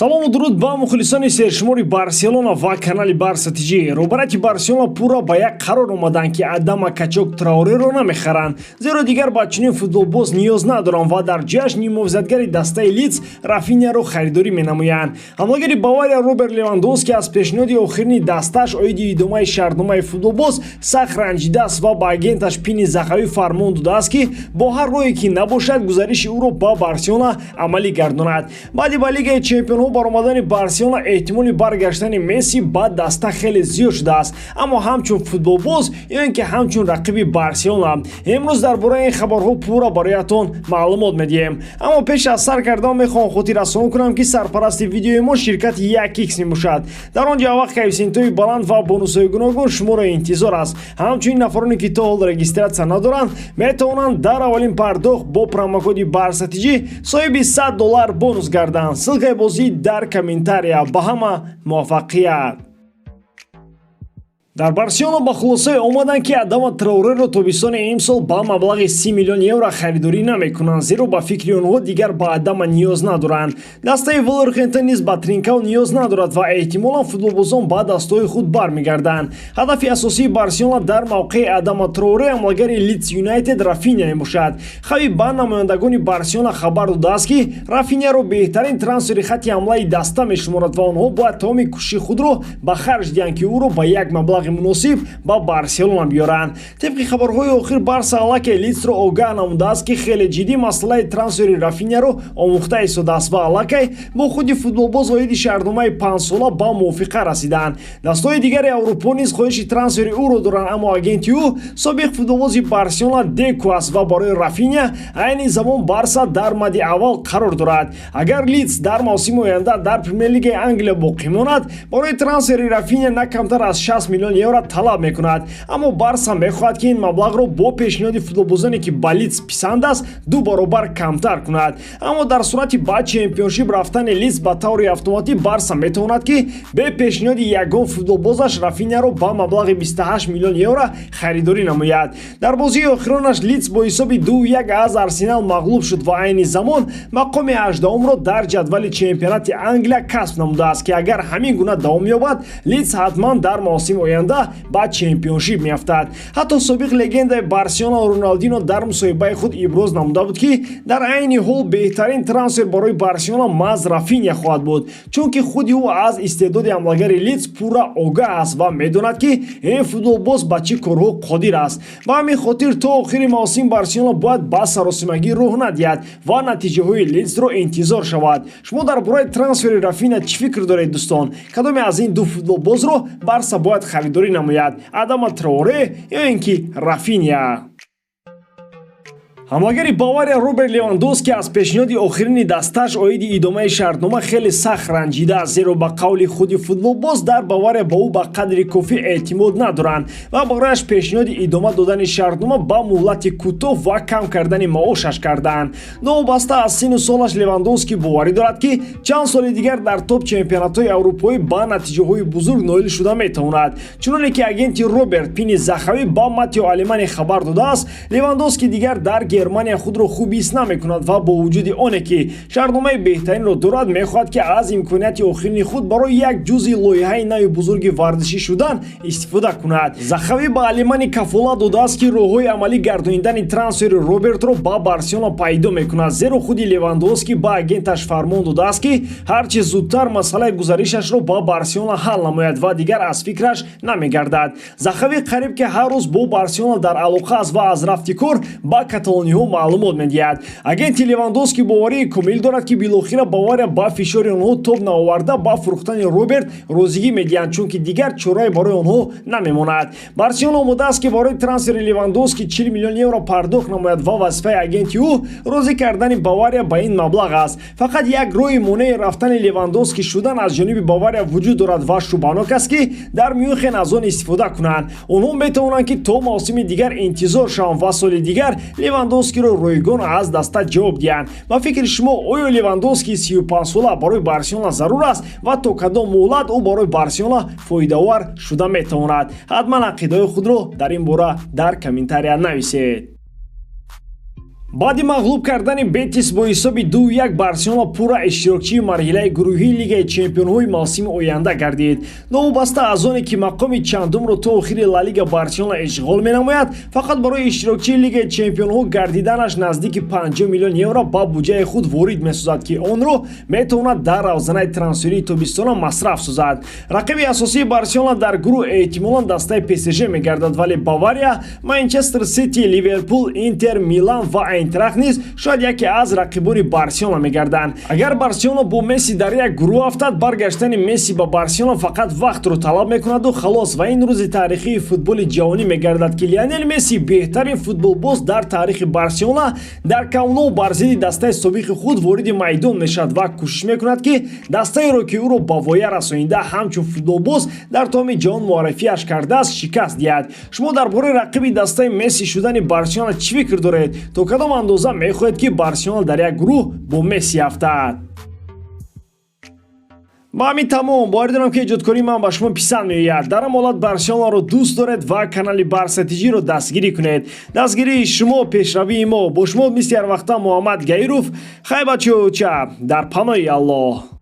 салому дуруд ба мухлисони сершумори Барселона ва канали БАРСА-ТЖ. Рӯбарати Барселона пурра ба як қарор омаданд ки Адама Качок Траореро намехаранд, зеро дигар ба чунин футболбоз ниёз надоранд ва дар ҷашни мувозатгари дастаи Лиц Рафиняро харидорӣ менамоянд. ҳамлагари Бавария Роберт Левандовски аз пешниҳоди охирини дасташ оиди идомаи шартномаи футболбоз сахт ранҷидааст ва ба агенташ Пини Захавӣ фармон додааст ки бо ҳар роҳе ки набошад гузариши ӯро ба Барселона амалӣ гардонад. баъди ба Лигаи чемпионҳо баромадани Барселона эҳтимоли баргаштани Месси ба даста хеле зиёд шудааст, аммо ҳамчун футболбоз ё ин ки ҳамчун рақиби Барселона. имрӯз дар бораи ин хабарҳо пурра бароятон маълумот медиҳем, аммо пеш аз сар кардан мехоҳам хотиррасон кунам ки сарпарасти видеои мо ширкати Якикс мебошад. дар он ҷо вақт коэффициентҳои баланд ва бонусҳои гуногун шуморо интизор аст. ҳамчунин нафароне ки то ҳол регистратсия надоранд метавонанд дар аввалин пардохт бо промокоди БАРСА-ТЖ соҳиби $100 бонус гарданд. ссилкаи бози дар коментария. Ба ҳама муваффақият. дар Барселона ба хулосае омаданд ки Адама Траореро тобистони имсол ба маблағи 30 миллион евро харидорӣ намекунанд, зеро ба фикри онҳо дигар ба Адама ниёз надоранд. дастаи Волверхэмптон низ ба Тринкау ниёз надорад ва эҳтимолан футболбозон ба дастаҳои худ бармегарданд. ҳадафи асосии Барселона дар мавқеи Адама Траоре амлагари Лидс Юнайтед Рафиня мебошад. хави ба намояндагони Барселона хабар додааст ки Рафиняро беҳтарин трансфери хати ҳамлаи даста мешуморад ва онҳо бояд тамоми кӯшиши худро ба харҷ диҳанд ки ӯро ба як маблағ муносиб ба Барселона биёранд. тибқи хабарҳои охир Барса аллакай Лидсро огаҳ намудааст ки хеле ҷиддӣ масъалаи трансфери Рафиняро омӯхта истодааст ва аллакай бо худи футболбоз оиди шартномаи 5 сола ба мувофиқа расиданд. дастаҳои дигари Аврупо низ хоҳиши трансфери ӯро доранд, аммо агенти ӯ собиқ футболбози Барселона Деку аст ва барои Рафиня айни замон Барса дар мадди аввал қарор дорад. агар Лидс дар мавсими оянда дар Премер-лигаи Англия боқӣ монад, барои трансфери Рафиня на камтар аз 60 миллион евро талаб мекунад, аммо Барса мехоҳад ки ин маблағро бо пешниҳоди футболбозоне ки ба Лидс писанд аст 2 баробар камтар кунад. аммо дар сурати ба чемпионшип рафтани Лидс ба таври автоматӣ Барса метавонад ки бе пешниҳоди ягон футболбозаш Рафиняро ба маблағи 28 миллион евро харидорӣ намояд. дар бозии охиронаш Лидс бо ҳисоби 2-1 аз Арсенал мағлуб шуд ва айни замон мақоми 18-умро дар ҷадвали чемпионати Англия касб намудааст ки агар ҳамин гуна давом ёбад, Лидс ҳатман дар мавсими оянда ба чемпионшип меафтад. ҳатто собиқ легендаи Барселона Роналдино дар мусоҳибаи худ иброз намуда буд ки дар айни ҳол беҳтарин трансфер барои Барселона маҳз Рафиня хоҳад буд, чунки худи ӯ аз истеъдоди ҳамлагари Лидс пурра огаҳ аст ва медонад ки ин футболбоз ба чӣ корҳо қодир аст. ба ҳамин хотир то охири мавсим Барселона бояд ба саросимагӣ роҳ надиҳад ва натиҷаҳои Лидсро интизор шавад. шумо дар бораи трансфери Рафиня чӣ фикр доред дӯстон? кадоме аз ин ду футболбозро Барса бояд харидорӣ намояд? Адама Траоре ё ин ки Рафиня? ҳамлагари Бавария Роберт Левандовски аз пешниҳоди охирини дасташ оиди идомаи шартнома хеле сахт ранҷидааст, зеро ба қавли худи футболбоз дар Бавария ба ӯ ба қадри кофӣ эътимод надоранд ва барояш пешниҳоди идома додани шартнома ба муҳлати кӯтоҳ ва кам кардани маошаш карданд. новобаста аз сину солаш Левандовски боварӣ дорад ки чанд соли дигар дар топ чемпионатҳои аврупоӣ ба натиҷаҳои бузург ноил шуда метавонад. чуноне ки агенти Роберт Пини Захавӣ ба Матео Алемани хабар додааст, Левандовски дигар дар Германия худро хуб ҳис намекунад ва бо вуҷуди оне ки шартномаи беҳтаринро дорад, мехоҳад ки аз имконияти охирини худ барои як ҷузъи лоиҳаи нави бузурги варзишӣ шудан истифода кунад. Захавӣ ба Алемани кафолат додааст ки роҳҳои амалӣ гардониндани трансфери Робертро ба Барселона пайдо мекунад, зеро худи Левандовски ба агенташ фармон додааст ки ҳарчи зудтар масъалаи гузаришашро ба Барселона ҳал намояд ва дигар аз фикраш намегардад. Захавӣ қариб ки ҳар рӯз бо Барселона дар алоқа аст ва аз рафти кор ба каталониҳо маълумот медиҳад. агенти Левандовски боварии комил дорад ки билохира Бавария ба фишори онҳо тоб наоварда ба фурӯхтани Роберт розигӣ медиҳанд, чунки дигар чорае барои онҳо намемонад. Барселона омодааст ки барои трансфери Левандовски 40 миллион евро пардохт намояд ва вазифаи агенти ӯ розӣ кардани Бавария ба ин маблағ аст. фақат як роҳи монеи рафтани Левандовски шудан аз ҷониби Бавария вуҷуд дорад ва шубҳанок аст ки дар Мюнхен аз он истифода кунанд. онҳо метавонанд ки то мавсими дигар интизор шаванд ва соли дигар Левандовскиро ройгон аз даста ҷавоб диҳанд. ба фикри шумо оё Левандовски 35 сола барои Барселона зарур аст ва то кадом муҳлат ӯ барои Барселона фоидаовар шуда метавонад? ҳатман ақидаҳои худро дар ин бора дар комментария нависед. баъди мағлуб кардани Бетис бо ҳисоби 2-1 Барселона пурра иштирокчии марҳилаи гурӯҳии Лигаи чемпионҳои мавсими оянда гардид. Новобаста аз оне ки мақоми чандумро то охири Ла Лига Барселона ишғол менамояд, фақат барои иштирокчии Лигаи чемпионҳо гардиданаш наздики 50 миллион евро ба буҷаи худ ворид месозад, ки онро метавонад дар равзанаи трансферҳои тобистона масраф созад. Рақиби асосии Барселона дар гурӯҳ эҳтимолан дастаи ПСЖ мегардад, вале Бавария, Манчестер Сити, Ливерпул, Интер, Милан ва Айнтрахт низ шояд яке аз рақибони Барселона мегарданд. Агар Барселона бо Месси дар як гурӯҳ афтад, баргаштани Месси ба Барселона фақат вақтро талаб мекунаду халос ва ин рӯзи таърихии футболи ҷаҳонӣ мегардад, ки Лионел Месси беҳтарин футболбоз дар таърихи Барселона дар Камп-Ноу бар зидди дастаи собиқи худ вориди майдон мешавад ва кӯшиш мекунад, ки дастаеро ки ӯро ба воя расонида ҳамчун футболбоз дар томи ҷаҳон муаррифиаш кардааст шикаст диҳад. Шумо дар бораи рақиби дастаи Месси шудани Барселона чӣ фикр доред? То кадом андоза мехоҳед ки Барселона дар як гурӯҳ бо Месси афтад? ба ҳамин тамом бовар дорам ки эҷодкории ман ба шумо писанд меояд. дар ҳам ҳолат Барселонаро дӯст доред ва канали Барсатиҷиро дастгирӣ кунед. Дастгирии шумо пешравии мо. Бо шумо мисли ҳар вақта Муҳаммад Гаиров. Хай бачаҳо, дар паноҳи Аллоҳ.